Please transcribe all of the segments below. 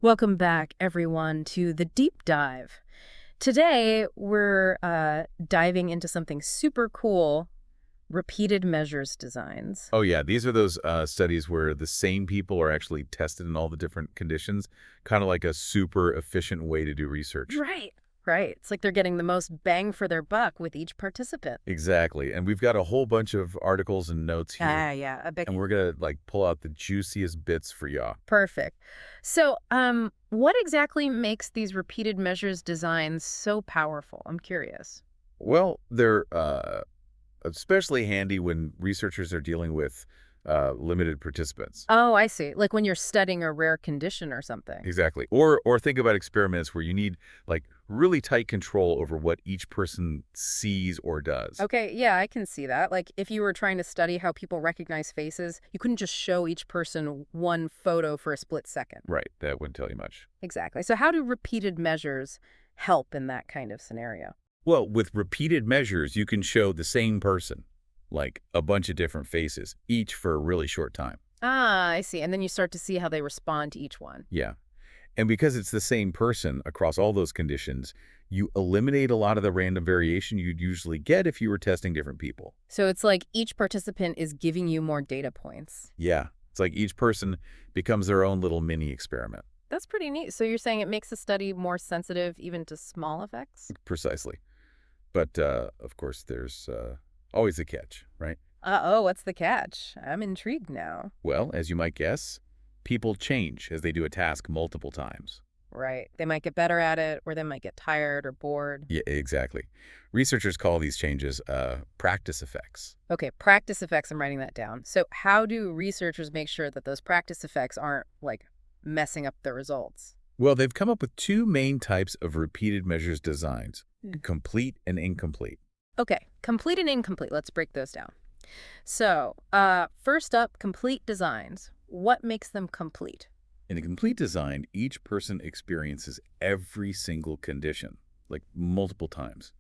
Welcome back, everyone, to the deep dive. Today, we're diving into something super cool, repeated measures designs. Oh, yeah. These are those studies where the same people are actually tested in all the different conditions, kind of like a super efficient way to do research. Right. Right. It's like they're getting the most bang for their buck with each participant. Exactly. And we've got a whole bunch of articles and notes here, Yeah, a big and we're going to pull out the juiciest bits for y'all. perfect. So, what exactly makes these repeated measures designs so powerful? I'm curious. Well, they're especially handy when researchers are dealing with limited participants. Oh, I see. Like when you're studying a rare condition or something. Exactly. Or think about experiments where you need really tight control over what each person sees or does. Okay, yeah, I can see that. Like, if you were trying to study how people recognize faces, you couldn't just show each person one photo for a split second. Right. That wouldn't tell you much. Exactly. So how do repeated measures help in that kind of scenario? Well, with repeated measures, you can show the same person, like a bunch of different faces, each for a really short time. Ah, I see. And then you start to see how they respond to each one. Yeah. And because it's the same person across all those conditions, you eliminate a lot of the random variation you'd usually get if you were testing different people. So it's like each participant is giving you more data points. Yeah. It's like each person becomes their own little mini experiment. That's pretty neat. So you're saying it makes the study more sensitive even to small effects? Precisely. But, of course, there's always a catch, right? Oh, what's the catch? I'm intrigued now. Well, as you might guess, people change as they do a task multiple times. Right. They might get better at it, or they might get tired or bored. Yeah, exactly. Researchers call these changes practice effects. Okay, practice effects, I'm writing that down. So how do researchers make sure that those practice effects aren't, like, messing up the results? Well, they've come up with two main types of repeated measures designs, Hmm. complete and incomplete. Okay, complete and incomplete. Let's break those down. So, first up, complete designs. What makes them complete? In a complete design, each person experiences every single condition, like multiple times.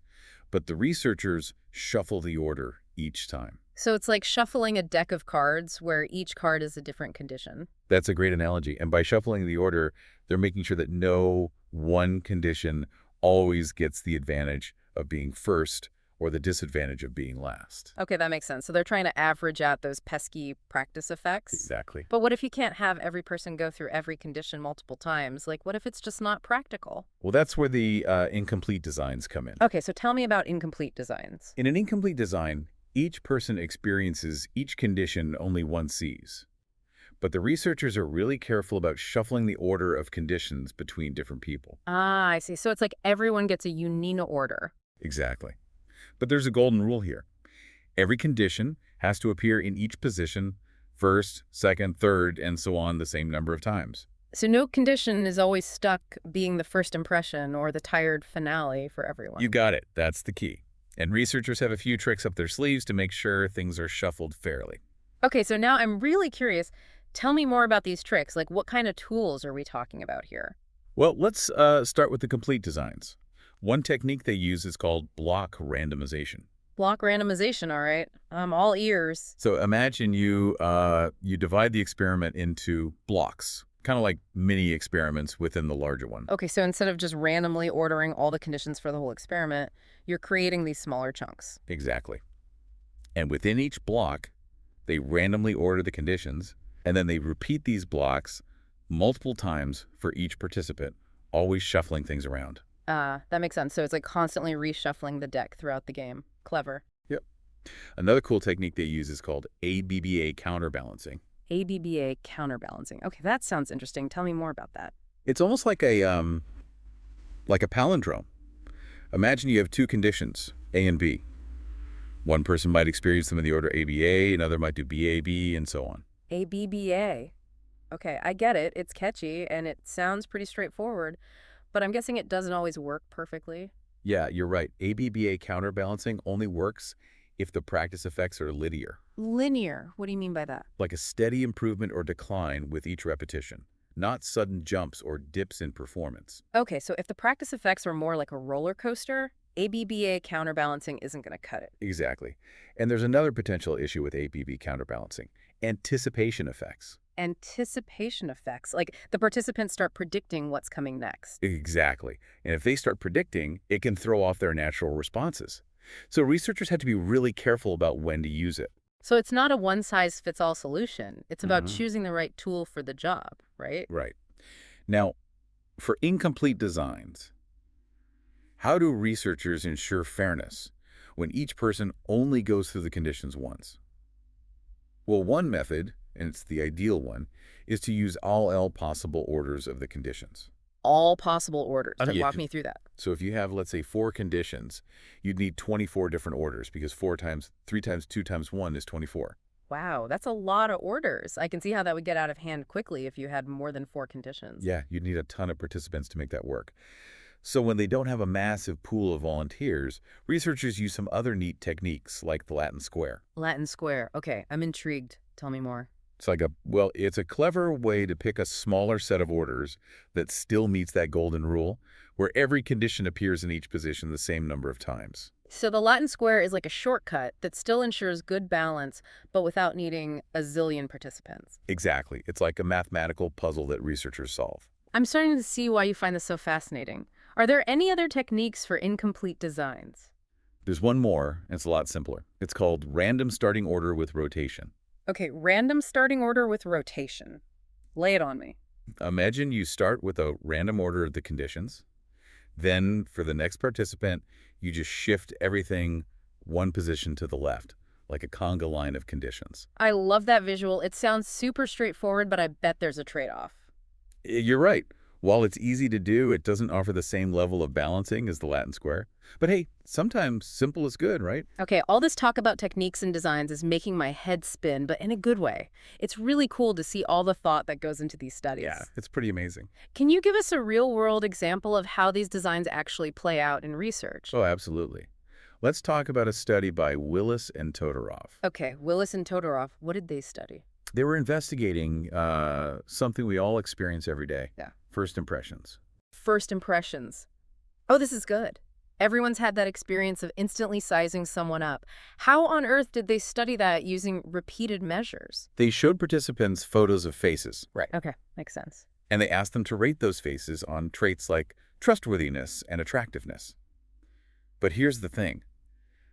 But the researchers shuffle the order each time. So it's like shuffling a deck of cards where each card is a different condition. That's a great analogy. And by shuffling the order, they're making sure that no one condition always gets the advantage of being first or the disadvantage of being last. Okay, that makes sense. So they're trying to average out those pesky practice effects. Exactly. But what if you can't have every person go through every condition multiple times? Like, what if it's just not practical? Well, that's where the incomplete designs come in. Okay, so tell me about incomplete designs. In an incomplete design, each person experiences each condition only one sees. But the researchers are really careful about shuffling the order of conditions between different people. Ah, I see. So it's like everyone gets a unique order. Exactly. But there's a golden rule here. Every condition has to appear in each position, first, second, third, and so on the same number of times. So no condition is always stuck being the first impression or the tired finale for everyone. You got it. That's the key. And researchers have a few tricks up their sleeves to make sure things are shuffled fairly. Okay, so now I'm really curious. Tell me more about these tricks. Like, what kind of tools are we talking about here? Well, let's start with the complete designs. One technique they use is called block randomization. Block randomization, all right. I'm all ears. So imagine you divide the experiment into blocks, kind of like mini experiments within the larger one. Okay, so instead of just randomly ordering all the conditions for the whole experiment, you're creating these smaller chunks. Exactly. And within each block, they randomly order the conditions, and then they repeat these blocks multiple times for each participant, always shuffling things around. That makes sense. So it's like constantly reshuffling the deck throughout the game. Clever. Yep. Another cool technique they use is called ABBA counterbalancing. ABBA counterbalancing. Okay, that sounds interesting. Tell me more about that. It's almost like a palindrome. Imagine you have two conditions, A and B. One person might experience them in the order ABA, another might do BAB, and so on. ABBA. Okay, I get it. It's catchy and it sounds pretty straightforward, but I'm guessing it doesn't always work perfectly. Yeah, you're right. ABBA counterbalancing only works if the practice effects are linear, Linear. What do you mean by that? like a steady improvement or decline with each repetition, not sudden jumps or dips in performance. Okay, so if the practice effects are more like a roller coaster, ABBA counterbalancing isn't going to cut it. Exactly. And there's another potential issue with ABB counterbalancing, anticipation effects. anticipation effects. Like the participants start predicting what's coming next. Exactly. And if they start predicting, it can throw off their natural responses. So researchers have to be really careful about when to use it. So it's not a one-size-fits-all solution. It's about Mhm. choosing the right tool for the job, right? Right. Now, for incomplete designs, how do researchers ensure fairness when each person only goes through the conditions once? Well, one method, and it's the ideal one, is to use all possible orders of the conditions. All possible orders. Like, Yeah. walk me through that. So if you have, let's say, 4 conditions, you'd need 24 different orders because 3 times 2 times 1 is 24. Wow, that's a lot of orders. I can see how that would get out of hand quickly if you had more than 4 conditions. Yeah, you'd need a ton of participants to make that work. So when they don't have a massive pool of volunteers, researchers use some other neat techniques like the Latin square. Latin square. Okay, I'm intrigued. Tell me more. It's a clever way to pick a smaller set of orders that still meets that golden rule, where every condition appears in each position the same number of times. So the Latin square is like a shortcut that still ensures good balance, but without needing a zillion participants. Exactly. It's like a mathematical puzzle that researchers solve. I'm starting to see why you find this so fascinating. Are there any other techniques for incomplete designs? There's one more, and it's a lot simpler. It's called random starting order with rotation. Okay, random starting order with rotation. Lay it on me. Imagine you start with a random order of the conditions. Then, for the next participant, you just shift everything one position to the left, like a conga line of conditions. I love that visual. It sounds super straightforward, but I bet there's a trade-off. You're right. While it's easy to do, it doesn't offer the same level of balancing as the Latin square. But hey, sometimes simple is good, right? Okay, all this talk about techniques and designs is making my head spin, but in a good way. It's really cool to see all the thought that goes into these studies. Yeah, it's pretty amazing. Can you give us a real-world example of how these designs actually play out in research? Oh, absolutely. Let's talk about a study by Willis and Todorov. Okay, Willis and Todorov, what did they study? They were investigating something we all experience every day. Yeah. First impressions. First impressions. Oh, this is good. Everyone's had that experience of instantly sizing someone up. How on earth did they study that using repeated measures? They showed participants photos of faces. Right. Okay, makes sense. And they asked them to rate those faces on traits like trustworthiness and attractiveness. But here's the thing.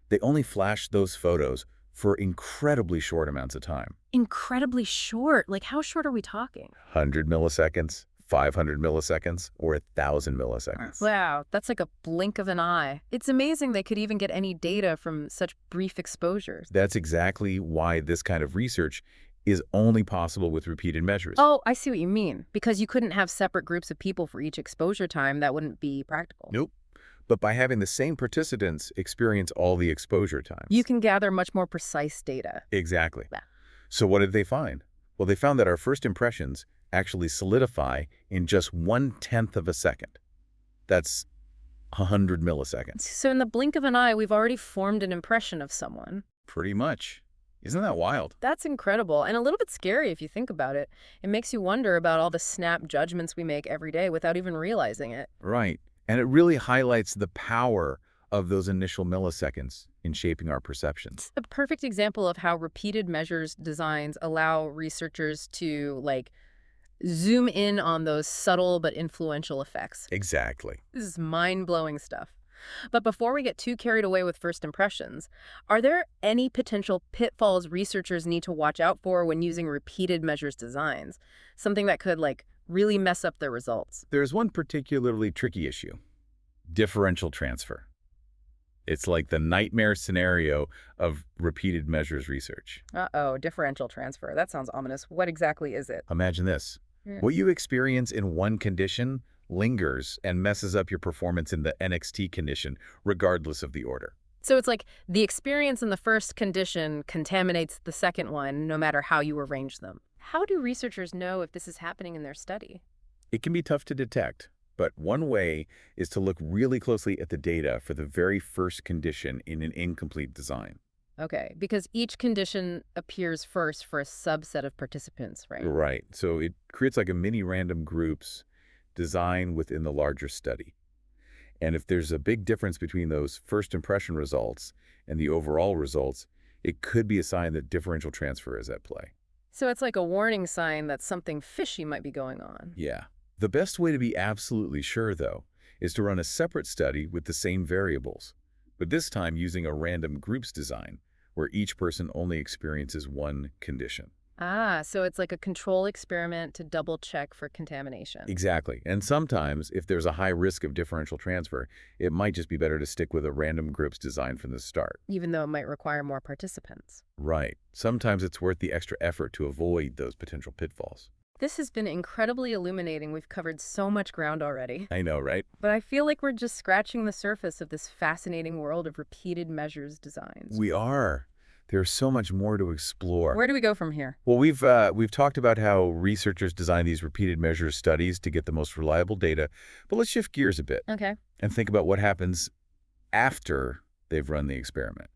They only flashed those photos for incredibly short amounts of time. Incredibly short. Like, how short are we talking? 100 milliseconds, 500 milliseconds, or 1,000 milliseconds. Wow, that's like a blink of an eye. It's amazing they could even get any data from such brief exposures. That's exactly why this kind of research is only possible with repeated measures. Oh, I see what you mean. Because you couldn't have separate groups of people for each exposure time. That wouldn't be practical. Nope. But by having the same participants experience all the exposure times. You can gather much more precise data. Exactly. Yeah. So what did they find? Well, they found that our first impressions actually solidify in just 1/10 of a second. That's 100 milliseconds. So in the blink of an eye, we've already formed an impression of someone. Pretty much. Isn't that wild? That's incredible and a little bit scary if you think about it. It makes you wonder about all the snap judgments we make every day without even realizing it. Right. And it really highlights the power of those initial milliseconds in shaping our perceptions. A perfect example of how repeated measures designs allow researchers to, like, zoom in on those subtle but influential effects. Exactly. This is mind-blowing stuff. But before we get too carried away with first impressions, are there any potential pitfalls researchers need to watch out for when using repeated measures designs? Something that could, like, really mess up their results? There's one particularly tricky issue. Differential transfer. It's like the nightmare scenario of repeated measures research. Uh-oh, differential transfer. That sounds ominous. What exactly is it? Imagine this. Yeah. What you experience in one condition lingers and messes up your performance in the NXT condition, regardless of the order. So it's like the experience in the first condition contaminates the second one, no matter how you arrange them. How do researchers know if this is happening in their study? It can be tough to detect, but one way is to look really closely at the data for the very first condition in an incomplete design. Okay, because each condition appears first for a subset of participants, right? Right. So it creates like a mini random groups design within the larger study. And if there's a big difference between those first impression results and the overall results, it could be a sign that differential transfer is at play. So it's like a warning sign that something fishy might be going on. Yeah. The best way to be absolutely sure, though, is to run a separate study with the same variables, but this time using a random groups design, where each person only experiences one condition. Ah, so it's like a control experiment to double check for contamination. Exactly. And sometimes, if there's a high risk of differential transfer, it might just be better to stick with a random groups design from the start. Even though it might require more participants. Right. Sometimes it's worth the extra effort to avoid those potential pitfalls. This has been incredibly illuminating. We've covered so much ground already. I know, right? But I feel like we're just scratching the surface of this fascinating world of repeated measures designs. We are. There's so much more to explore. Where do we go from here? Well, we've talked about how researchers design these repeated measures studies to get the most reliable data, but let's shift gears a bit Okay. and think about what happens after they've run the experiment.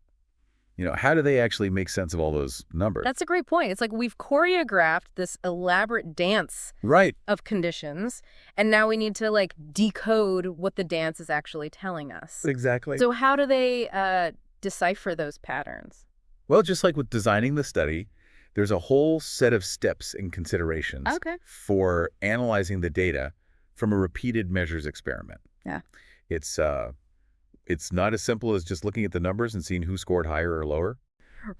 How do they actually make sense of all those numbers? That's a great point. It's like we've choreographed this elaborate dance Right. of conditions, and now we need to like decode what the dance is actually telling us. Exactly. So how do they decipher those patterns? Well, just like with designing the study, there's a whole set of steps and considerations Okay. for analyzing the data from a repeated measures experiment. Yeah. It's not as simple as just looking at the numbers and seeing who scored higher or lower.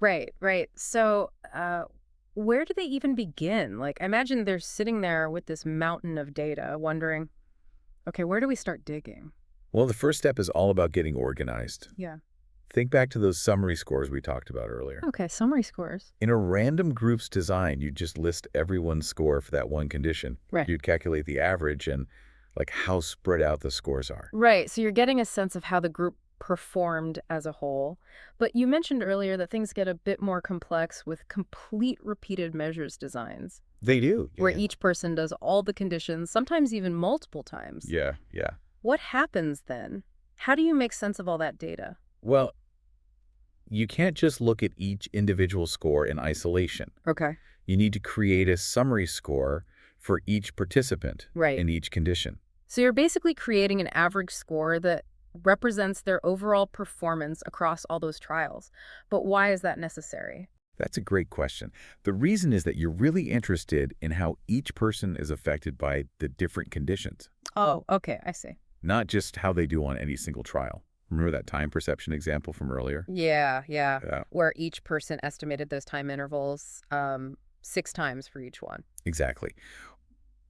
Right, right. So where do they even begin? Like, I imagine they're sitting there with this mountain of data wondering, okay, where do we start digging? Well, the first step is all about getting organized. Yeah. Think back to those summary scores we talked about earlier. Okay, summary scores. In a random groups design, you'd just list everyone's score for that one condition. Right. You'd calculate the average and like how spread out the scores are. Right, so you're getting a sense of how the group performed as a whole. But you mentioned earlier that things get a bit more complex with complete repeated measures designs, They do. where each person does all the conditions, sometimes even multiple times. Yeah, yeah. What happens then? How do you make sense of all that data? Well, you can't just look at each individual score in isolation. Okay. You need to create a summary score for each participant Right. in each condition. So you're basically creating an average score that represents their overall performance across all those trials. But why is that necessary? That's a great question. The reason is that you're really interested in how each person is affected by the different conditions, Oh, okay, I see. not just how they do on any single trial. Remember that time perception example from earlier? Yeah, yeah. Yeah, Where each person estimated those time intervals 6 times for each one. exactly.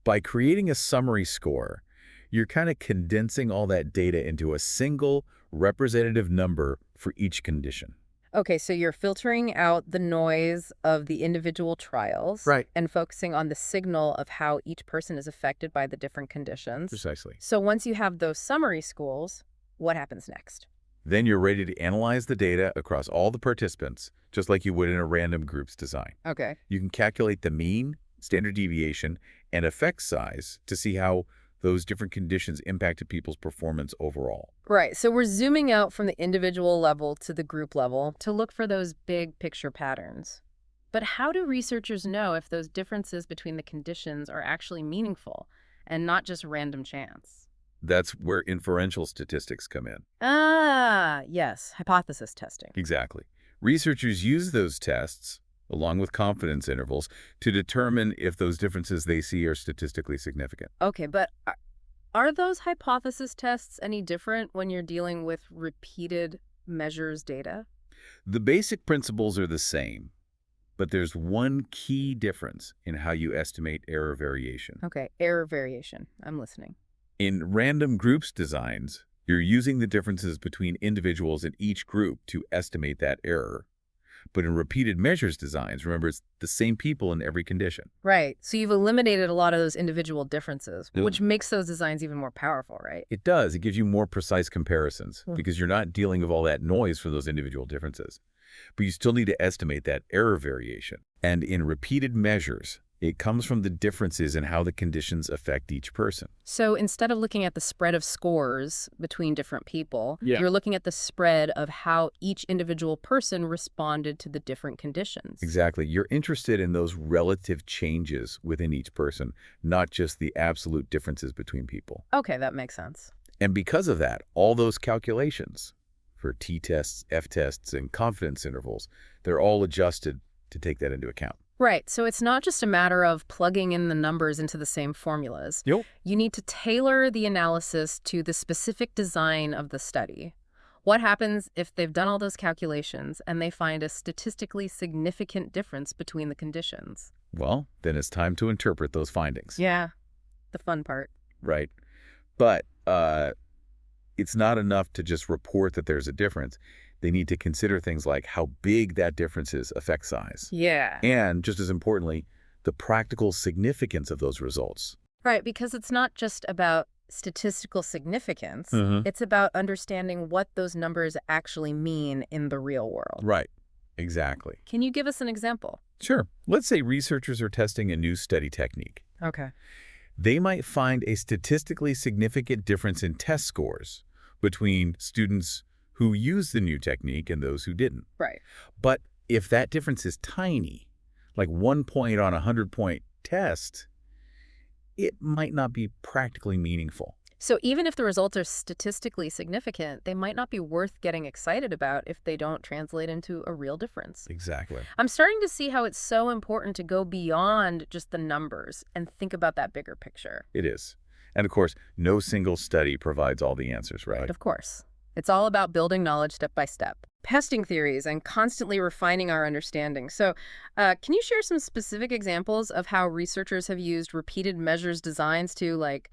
By creating a summary score, you're kind of condensing all that data into a single representative number for each condition. Okay, so you're filtering out the noise of the individual trials Right. and focusing on the signal of how each person is affected by the different conditions. Precisely. So once you have those summary scores, what happens next? Then you're ready to analyze the data across all the participants, just like you would in a random groups design. Okay. You can calculate the mean, standard deviation, and effect size to see how those different conditions impacted people's performance overall. Right. So we're zooming out from the individual level to the group level to look for those big picture patterns. But how do researchers know if those differences between the conditions are actually meaningful and not just random chance? That's where inferential statistics come in. Ah, yes, hypothesis testing. Exactly. Researchers use those tests, along with confidence intervals, to determine if those differences they see are statistically significant. Okay, but are those hypothesis tests any different when you're dealing with repeated measures data? The basic principles are the same, but there's one key difference in how you estimate error variation. Okay, error variation. I'm listening. In random groups designs, you're using the differences between individuals in each group to estimate that error. But in repeated measures designs, remember, it's the same people in every condition. Right. So you've eliminated a lot of those individual differences, Yeah. which makes those designs even more powerful, right? It does. It gives you more precise comparisons Hmm. because you're not dealing with all that noise for those individual differences. But you still need to estimate that error variation. And in repeated measures, it comes from the differences in how the conditions affect each person. So instead of looking at the spread of scores between different people, Yeah. you're looking at the spread of how each individual person responded to the different conditions. Exactly. You're interested in those relative changes within each person, not just the absolute differences between people. Okay, that makes sense. And because of that, all those calculations for t-tests, f-tests, and confidence intervals, they're all adjusted to take that into account. Right, so it's not just a matter of plugging in the numbers into the same formulas. Yep. You need to tailor the analysis to the specific design of the study. What happens if they've done all those calculations and they find a statistically significant difference between the conditions? Well, then it's time to interpret those findings. Yeah, the fun part. Right. But it's not enough to just report that there's a difference. They need to consider things like how big that difference is, effect size. Yeah. And just as importantly, the practical significance of those results. Right, because it's not just about statistical significance. Mhm. It's about understanding what those numbers actually mean in the real world. Right. Exactly. Can you give us an example? Sure. Let's say researchers are testing a new study technique. Okay. They might find a statistically significant difference in test scores between students who used the new technique and those who didn't. Right. But if that difference is tiny, like 1 point on a 100-point test, it might not be practically meaningful. So even if the results are statistically significant, they might not be worth getting excited about if they don't translate into a real difference. Exactly. I'm starting to see how it's so important to go beyond just the numbers and think about that bigger picture. It is. And of course, no single study provides all the answers, right? Of course. It's all about building knowledge step by step, testing theories, and constantly refining our understanding. So can you share some specific examples of how researchers have used repeated measures designs to, like,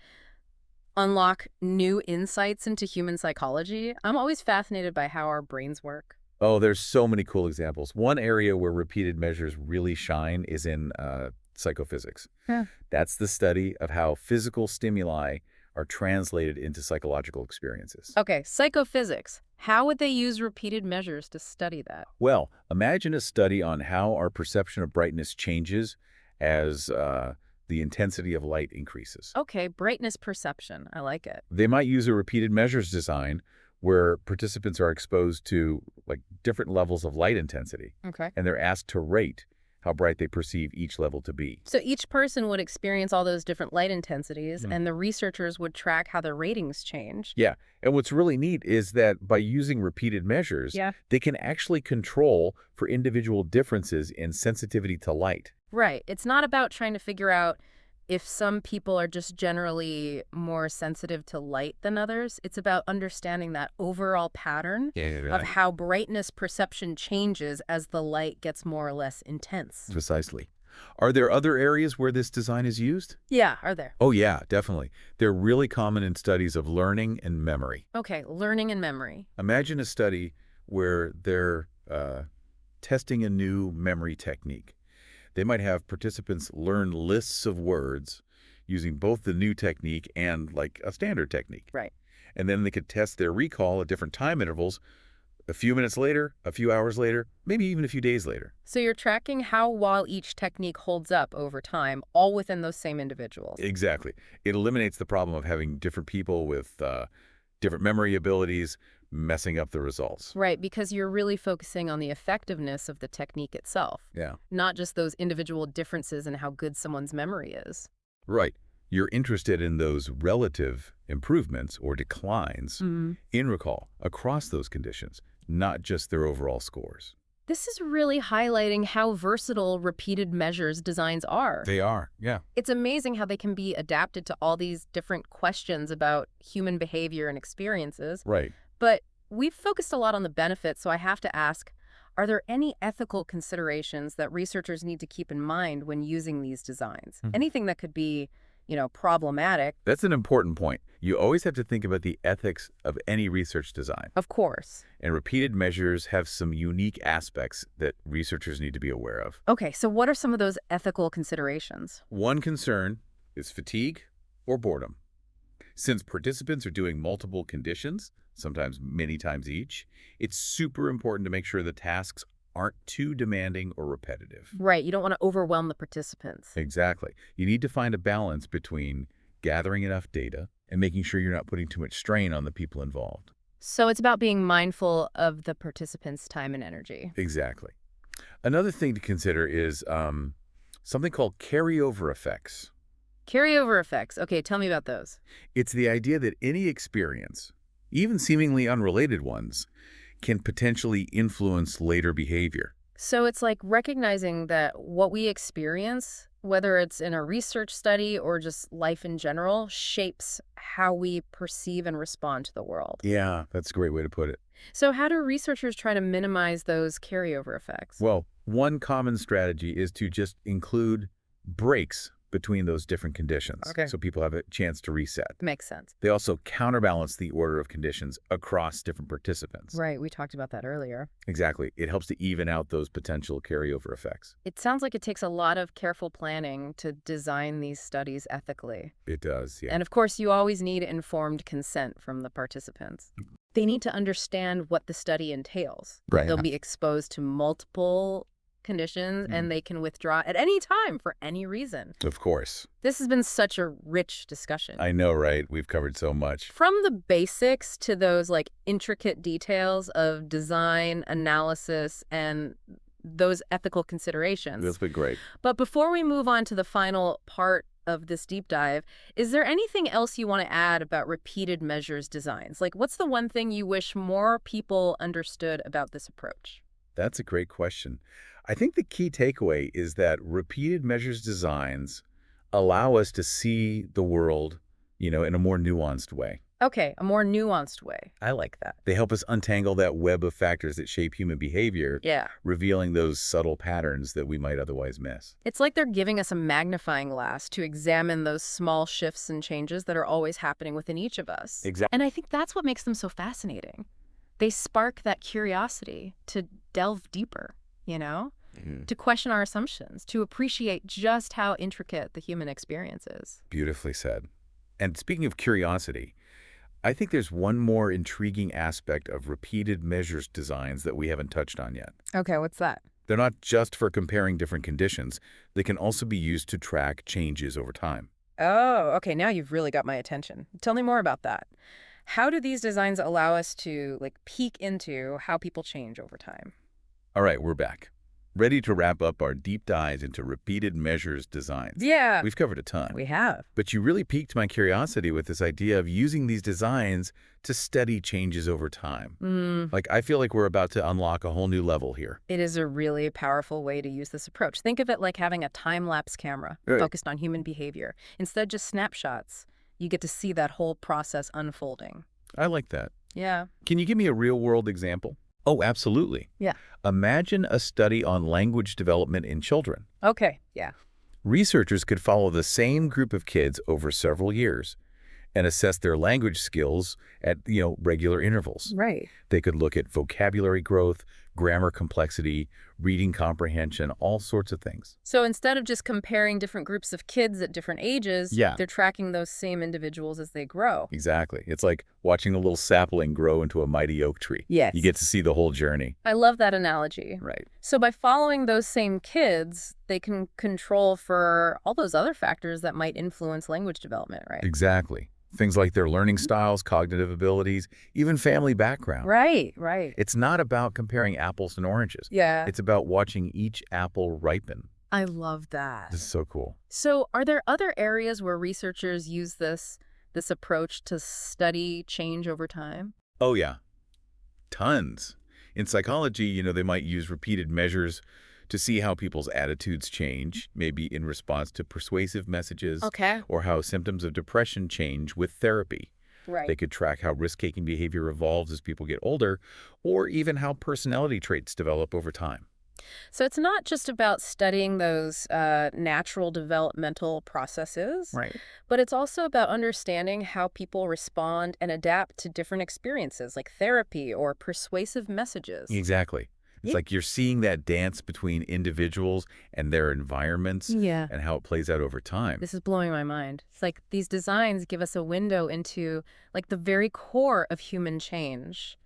unlock new insights into human psychology? I'm always fascinated by how our brains work. Oh, there's so many cool examples. One area where repeated measures really shine is in psychophysics. Yeah. That's the study of how physical stimuli are translated into psychological experiences. Okay, psychophysics. How would they use repeated measures to study that? Well, imagine a study on how our perception of brightness changes as the intensity of light increases. Okay, brightness perception. I like it. They might use a repeated measures design where participants are exposed to like different levels of light intensity, Okay. and they're asked to rate how bright they perceive each level to be. So each person would experience all those different light intensities, and the researchers would track how their ratings change. Yeah, and what's really neat is that by using repeated measures, Yeah. they can actually control for individual differences in sensitivity to light. Right. It's not about trying to figure out if some people are just generally more sensitive to light than others. It's about understanding that overall pattern of how brightness perception changes as the light gets more or less intense. Precisely. Are there other areas where this design is used? Yeah, are there? Oh yeah, definitely. They're really common in studies of learning and memory. Okay, learning and memory. Imagine a study where they're testing a new memory technique. They might have participants learn lists of words using both the new technique and like a standard technique. Right. And then they could test their recall at different time intervals, a few minutes later, a few hours later, maybe even a few days later. So you're tracking how well each technique holds up over time, all within those same individuals. Exactly. It eliminates the problem of having different people with different memory abilities messing up the results. Right, because you're really focusing on the effectiveness of the technique itself, Yeah. not just those individual differences in how good someone's memory is. Right. You're interested in those relative improvements or declines in recall across those conditions, not just their overall scores. This is really highlighting how versatile repeated measures designs are. They are, yeah. It's amazing how they can be adapted to all these different questions about human behavior and experiences. Right. But we've focused a lot on the benefits, so I have to ask, are there any ethical considerations that researchers need to keep in mind when using these designs? Anything that could be, problematic? That's an important point. You always have to think about the ethics of any research design. Of course. And repeated measures have some unique aspects that researchers need to be aware of. Okay, so what are some of those ethical considerations? One concern is fatigue or boredom. Since participants are doing multiple conditions, sometimes many times each, it's super important to make sure the tasks aren't too demanding or repetitive. Right, you don't want to overwhelm the participants. Exactly. You need to find a balance between gathering enough data and making sure you're not putting too much strain on the people involved. So it's about being mindful of the participants' time and energy. Exactly. Another thing to consider is something called carryover effects. Carryover effects. Okay, tell me about those. It's the idea that any experience, even seemingly unrelated ones, can potentially influence later behavior. So it's like recognizing that what we experience, whether it's in a research study or just life in general, shapes how we perceive and respond to the world. Yeah, that's a great way to put it. So how do researchers try to minimize those carryover effects? Well, one common strategy is to just include breaks between those different conditions Okay. so people have a chance to reset. Makes sense. They also counterbalance the order of conditions across different participants. Right, we talked about that earlier. Exactly. It helps to even out those potential carryover effects. It sounds like it takes a lot of careful planning to design these studies ethically. It does, yeah. And of course, you always need informed consent from the participants. They need to understand what the study entails. Right. They'll be exposed to multiple conditions and they can withdraw at any time for any reason. Of course. This has been such a rich discussion. I know, right? We've covered so much. From the basics to those like intricate details of design, analysis, and those ethical considerations. That's been great. But before we move on to the final part of this deep dive, is there anything else you want to add about repeated measures designs? Like, what's the one thing you wish more people understood about this approach? That's a great question. I think the key takeaway is that repeated measures designs allow us to see the world, in a more nuanced way. Okay, a more nuanced way. I like that. They help us untangle that web of factors that shape human behavior, Yeah. revealing those subtle patterns that we might otherwise miss. It's like they're giving us a magnifying glass to examine those small shifts and changes that are always happening within each of us. Exactly. And I think that's what makes them so fascinating. They spark that curiosity to delve deeper, to question our assumptions, to appreciate just how intricate the human experience is. Beautifully said. And speaking of curiosity, I think there's one more intriguing aspect of repeated measures designs that we haven't touched on yet. Okay, what's that? They're not just for comparing different conditions. They can also be used to track changes over time. Oh, okay, now you've really got my attention. Tell me more about that. How do these designs allow us to, peek into how people change over time? All right, we're back. Ready to wrap up our deep dives into repeated measures designs. Yeah, We've covered a ton. we have. But you really piqued my curiosity with this idea of using these designs to study changes over time. I feel like we're about to unlock a whole new level here. It is a really powerful way to use this approach. Think of it like having a time-lapse camera Right. focused on human behavior. Instead of just snapshots, you get to see that whole process unfolding. I like that. Yeah. Can you give me a real-world example? Oh, absolutely. Yeah. Imagine a study on language development in children. Okay. Yeah. Researchers could follow the same group of kids over several years and assess their language skills at, regular intervals. Right. They could look at vocabulary growth, grammar complexity, reading comprehension, all sorts of things. So instead of just comparing different groups of kids at different ages, Yeah. they're tracking those same individuals as they grow. Exactly. It's like watching a little sapling grow into a mighty oak tree. Yes. You get to see the whole journey. I love that analogy. Right. So by following those same kids, they can control for all those other factors that might influence language development, right? Exactly. Things like their learning styles, cognitive abilities, even family background. Right, right. It's not about comparing apples and oranges. Yeah. It's about watching each apple ripen. I love that. This is so cool. So are there other areas where researchers use this approach to study change over time? Oh, yeah. Tons. In psychology, they might use repeated measures to see how people's attitudes change, maybe in response to persuasive messages, Okay. or how symptoms of depression change with therapy. Right. They could track how risk-taking behavior evolves as people get older, or even how personality traits develop over time. So it's not just about studying those natural developmental processes, Right. but it's also about understanding how people respond and adapt to different experiences like therapy or persuasive messages. Exactly. It's Yeah. like you're seeing that dance between individuals and their environments Yeah. and how it plays out over time. This is blowing my mind. It's like these designs give us a window into the very core of human change,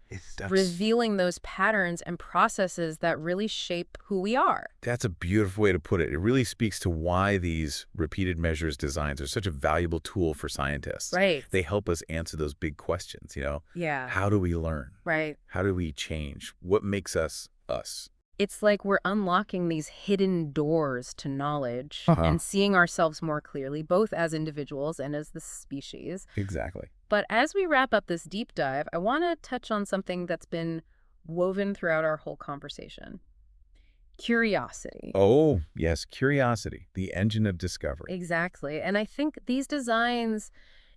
revealing those patterns and processes that really shape who we are. That's a beautiful way to put it. It really speaks to why these repeated measures designs are such a valuable tool for scientists. Right. They help us answer those big questions, Yeah. How do we learn? Right. How do we change? What makes us us? It's like we're unlocking these hidden doors to knowledge Uh-huh. and seeing ourselves more clearly, both as individuals and as the species. Exactly. But as we wrap up this deep dive, I want to touch on something that's been woven throughout our whole conversation. Curiosity. Oh, yes, curiosity, the engine of discovery. Exactly. And I think these designs,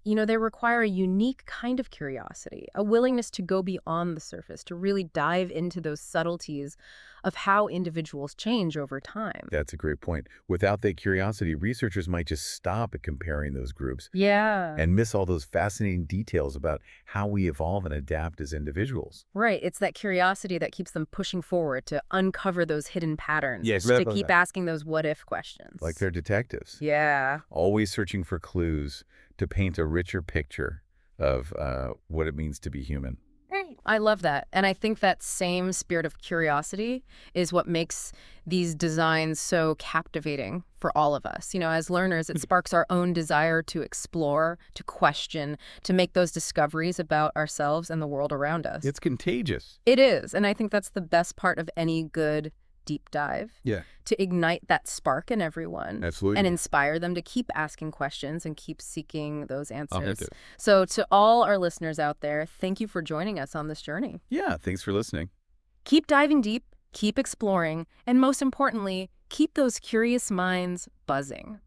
they require a unique kind of curiosity, a willingness to go beyond the surface, to really dive into those subtleties of how individuals change over time. That's a great point. Without that curiosity, researchers might just stop at comparing those groups Yeah. and miss all those fascinating details about how we evolve and adapt as individuals. Right. It's that curiosity that keeps them pushing forward to uncover those hidden patterns, Yes, to keep asking those what if questions. like they're detectives, Yeah. always searching for clues to paint a richer picture of what it means to be human. I love that. And I think that same spirit of curiosity is what makes these designs so captivating for all of us. As learners, it sparks our own desire to explore, to question, to make those discoveries about ourselves and the world around us. It's contagious. It is. And I think that's the best part of any good deep dive. Yeah, To ignite that spark in everyone absolutely. and inspire them to keep asking questions and keep seeking those answers. Authentic. So to all our listeners out there, thank you for joining us on this journey. Yeah, thanks for listening. Keep diving deep, keep exploring, and most importantly, keep those curious minds buzzing.